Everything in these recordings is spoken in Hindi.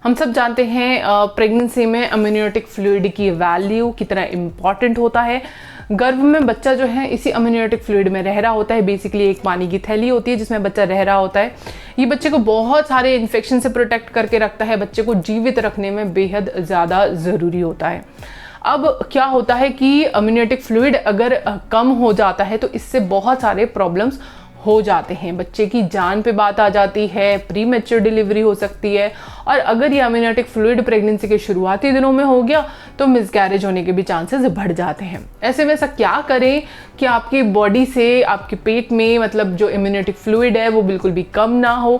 हम सब जानते हैं प्रेगनेंसी में अम्नियोटिक फ्लूइड की वैल्यू कितना इम्पॉर्टेंट होता है। गर्भ में बच्चा जो है इसी अम्नियोटिक फ्लूइड में रह रहा होता है। बेसिकली एक पानी की थैली होती है जिसमें बच्चा रह रहा होता है। ये बच्चे को बहुत सारे इन्फेक्शन से प्रोटेक्ट करके रखता है। बच्चे को जीवित रखने में बेहद ज़्यादा ज़रूरी होता है। अब क्या होता है कि अम्नियोटिक फ्लूइड अगर कम हो जाता है तो इससे बहुत सारे प्रॉब्लम्स हो जाते हैं। बच्चे की जान पे बात आ जाती है, प्री मैच्योर डिलीवरी हो सकती है, और अगर ये अम्नियोटिक फ्लूइड प्रेगनेंसी के शुरुआती दिनों में हो गया तो मिसकैरेज होने के भी चांसेस बढ़ जाते हैं। ऐसे में ऐसा क्या करें कि आपकी बॉडी से, आपके पेट में मतलब जो अम्नियोटिक फ्लूइड है वो बिल्कुल भी कम ना हो।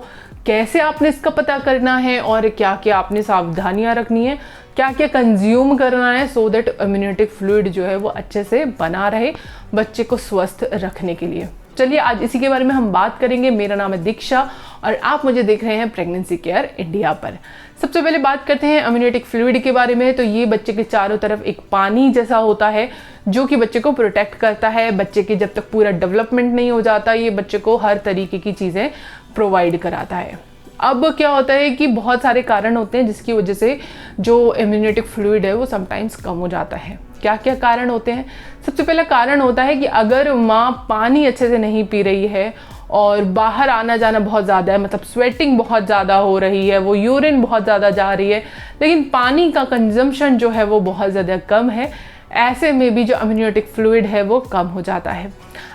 कैसे आपने इसका पता करना है और क्या क्या आपने सावधानियां रखनी है, क्या क्या कंज्यूम करना है सो दैट अम्नियोटिक फ्लूइड जो है वो अच्छे से बना रहे बच्चे को स्वस्थ रखने के लिए। चलिए आज इसी के बारे में हम बात करेंगे। मेरा नाम है दीक्षा और आप मुझे देख रहे हैं प्रेगनेंसी केयर इंडिया पर। सबसे पहले बात करते हैं अम्नियोटिक फ्लूइड के बारे में। तो ये बच्चे के चारों तरफ एक पानी जैसा होता है जो कि बच्चे को प्रोटेक्ट करता है। बच्चे के जब तक पूरा डेवलपमेंट नहीं हो जाता ये बच्चे को हर तरीके की चीज़ें प्रोवाइड कराता है। अब क्या होता है कि बहुत सारे कारण होते हैं जिसकी वजह से जो अम्नियोटिक फ्लूइड है वो समटाइम्स कम हो जाता है। क्या क्या कारण होते हैं? सबसे पहला कारण होता है कि अगर माँ पानी अच्छे से नहीं पी रही है और बाहर आना जाना बहुत ज़्यादा है, मतलब स्वेटिंग बहुत ज़्यादा हो रही है, वो यूरिन बहुत ज़्यादा जा रही है, लेकिन पानी का कंजम्पशन जो है वो बहुत ज़्यादा कम है, ऐसे में भी जो अम्नियोटिक फ्लूइड है वो कम हो जाता है।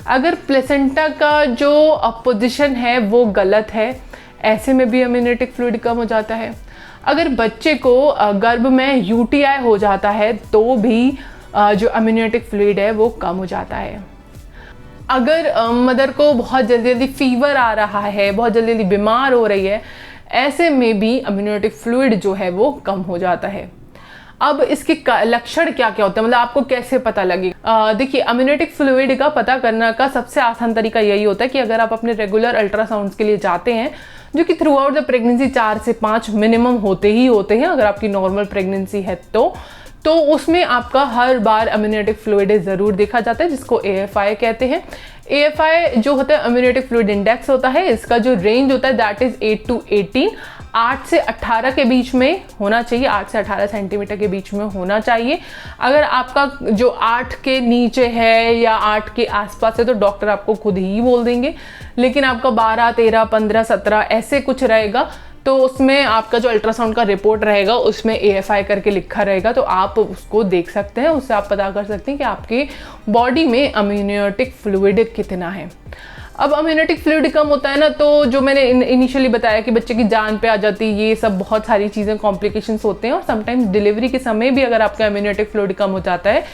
अगर प्लेसेंटा का जो पोजीशन है वो गलत है, ऐसे में भी अम्नियोटिक फ्लूइड कम हो जाता है। अगर बच्चे को गर्भ में यूटीआई हो जाता है तो भी जो अम्नियोटिक फ्लूइड है वो कम हो जाता है। अगर मदर को बहुत जल्दी जल्दी फीवर आ रहा है, बहुत जल्दी जल्दी बीमार हो रही है, ऐसे में भी अम्नियोटिक फ्लूइड जो है वो कम हो जाता है। अब इसके लक्षण क्या क्या होते हैं, मतलब आपको कैसे पता लगेगा? देखिए, अम्नियोटिक फ्लूइड का पता करने का सबसे आसान तरीका यही होता है कि अगर आप अपने रेगुलर अल्ट्रासाउंड्स के लिए जाते हैं, जो कि थ्रू आउट द प्रेगनेंसी 4 से 5 मिनिमम होते ही होते हैं अगर आपकी नॉर्मल प्रेगनेंसी है तो उसमें आपका हर बार अम्नियोटिक फ्लूइड ज़रूर देखा जाता है, जिसको AFI कहते हैं। AFI जो होता है अम्नियोटिक फ्लूइड इंडेक्स होता है, इसका जो रेंज होता है दैट इज़ 8 to 18, 8 से 18 के बीच में होना चाहिए, 8 से 18 सेंटीमीटर के बीच में होना चाहिए। अगर आपका जो 8 के नीचे है या 8 के आसपास है तो डॉक्टर आपको खुद ही बोल देंगे, लेकिन आपका 12, 13, 15, 17 ऐसे कुछ रहेगा तो उसमें आपका जो अल्ट्रासाउंड का रिपोर्ट रहेगा उसमें AFI करके लिखा रहेगा, तो आप उसको देख सकते हैं, उससे आप पता कर सकते हैं कि आपकी बॉडी में अम्नियोटिक फ्लूइड कितना है। अब अम्नियोटिक फ्लूइड कम होता है ना, तो जो मैंने इनिशियली बताया कि बच्चे की जान पे आ जाती है, ये सब बहुत सारी चीज़ें कॉम्प्लिकेशंस होते हैं। और समटाइम्स डिलीवरी के समय भी अगर आपका अम्नियोटिक फ्लूइड कम हो जाता है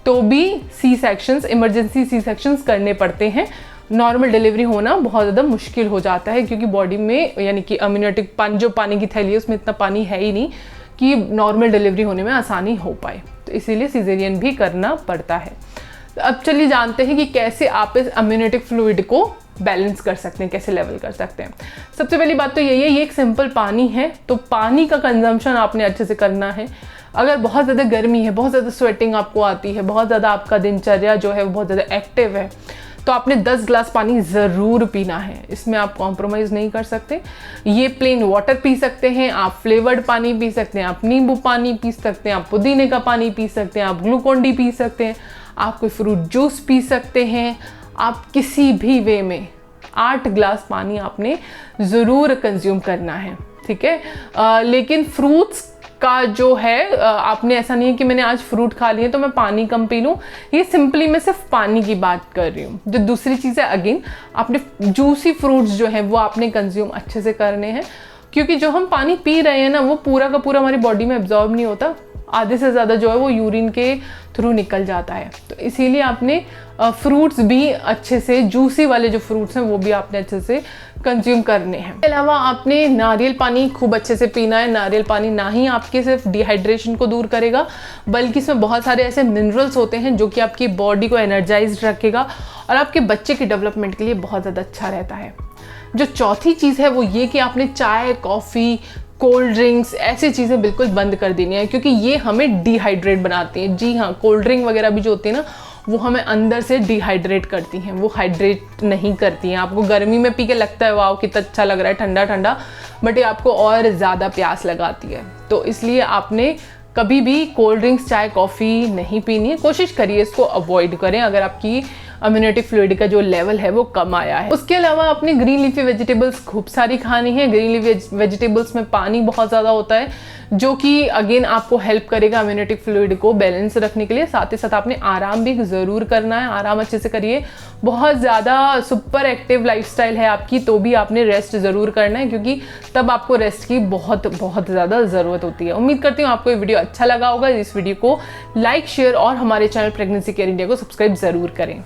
तो भी C-सेक्शंस, इमरजेंसी C-सेक्शंस करने पड़ते हैं। नॉर्मल डिलीवरी होना बहुत ज़्यादा मुश्किल हो जाता है क्योंकि बॉडी में यानी कि अम्नियोटिक जो पानी की थैली है उसमें इतना पानी है ही नहीं कि नॉर्मल डिलीवरी होने में आसानी हो पाए, तो इसीलिए सिजेरियन भी करना पड़ता है। तो अब चलिए जानते हैं कि कैसे आप इस अम्नियोटिक फ्लूइड को बैलेंस कर सकते हैं, कैसे लेवल कर सकते हैं। सबसे पहली बात तो यही है, ये एक सिंपल पानी है, तो पानी का कंजम्पशन आपने अच्छे से करना है। अगर बहुत ज़्यादा गर्मी है, बहुत ज़्यादा स्वेटिंग आपको आती है, बहुत ज़्यादा आपका दिनचर्या जो है वो बहुत ज़्यादा एक्टिव है, तो आपने 10 ग्लास पानी ज़रूर पीना है, इसमें आप कॉम्प्रोमाइज़ नहीं कर सकते। ये प्लेन वाटर पी सकते हैं, आप फ्लेवर्ड पानी पी सकते हैं, आप नींबू पानी पी सकते हैं, आप पुदीने का पानी पी सकते हैं, आप ग्लूकोन डी पी सकते हैं, आप कोई फ्रूट जूस पी सकते हैं। आप किसी भी वे में 8 ग्लास पानी आपने ज़रूर कंज्यूम करना है, ठीक है। लेकिन फ्रूट्स का जो है आपने ऐसा नहीं है कि मैंने आज फ्रूट खा लिए तो मैं पानी कम पी लूँ, ये सिंपली मैं सिर्फ पानी की बात कर रही हूँ। जो दूसरी चीज़ है, अगेन आपने जूसी फ्रूट्स जो हैं वो आपने कंज्यूम अच्छे से करने हैं, क्योंकि जो हम पानी पी रहे हैं ना वो पूरा का पूरा हमारी बॉडी में एब्जॉर्ब नहीं होता, आधे से ज़्यादा जो है वो यूरिन के थ्रू निकल जाता है। तो इसीलिए आपने फ्रूट्स भी अच्छे से, जूसी वाले जो फ्रूट्स हैं वो भी आपने अच्छे से कंज्यूम करने हैं। इसके अलावा आपने नारियल पानी खूब अच्छे से पीना है। नारियल पानी ना ही आपके सिर्फ डिहाइड्रेशन को दूर करेगा बल्कि इसमें बहुत सारे ऐसे मिनरल्स होते हैं जो कि आपकी बॉडी को एनर्जाइज्ड रखेगा और आपके बच्चे की डेवलपमेंट के लिए बहुत ज़्यादा अच्छा रहता है। जो चौथी चीज़ है वो ये कि आपने चाय, कॉफ़ी, कोल्ड ड्रिंक्स ऐसी चीज़ें बिल्कुल बंद कर देनी है, क्योंकि ये हमें डिहाइड्रेट बनाती हैं। जी हाँ, कोल्ड ड्रिंक वगैरह भी जो होती है ना वो हमें अंदर से डिहाइड्रेट करती हैं, वो हाइड्रेट नहीं करती हैं। आपको गर्मी में पी के लगता है वाह कितना अच्छा लग रहा है ठंडा ठंडा, बट ये आपको और ज़्यादा प्यास लगाती है। तो इसलिए आपने कभी भी कोल्ड ड्रिंक्स, चाय, कॉफ़ी नहीं पीनी है। कोशिश करिए इसको अवॉइड करें अगर आपकी अम्यूनिटी फ्लूइड का जो लेवल है वो कम आया है। उसके अलावा अपने ग्रीन लीफी वेजिटेबल्स खूब सारी खानी है। ग्रीन लीफी वेजिटेबल्स में पानी बहुत ज़्यादा होता है, जो कि अगेन आपको हेल्प करेगा अम्यूनिटी फ्लूइड को बैलेंस रखने के लिए। साथ ही साथ आपने आराम भी ज़रूर करना है, आराम अच्छे से करिए। बहुत ज़्यादा सुपर एक्टिव लाइफस्टाइल है आपकी तो भी आपने रेस्ट ज़रूर करना है, क्योंकि तब आपको रेस्ट की बहुत ज़्यादा ज़रूरत होती है। उम्मीद करती हूँ आपको ये वीडियो अच्छा लगा होगा। इस वीडियो को लाइक, शेयर और हमारे चैनल प्रेगनेंसी केयर इंडिया को सब्सक्राइब ज़रूर करें।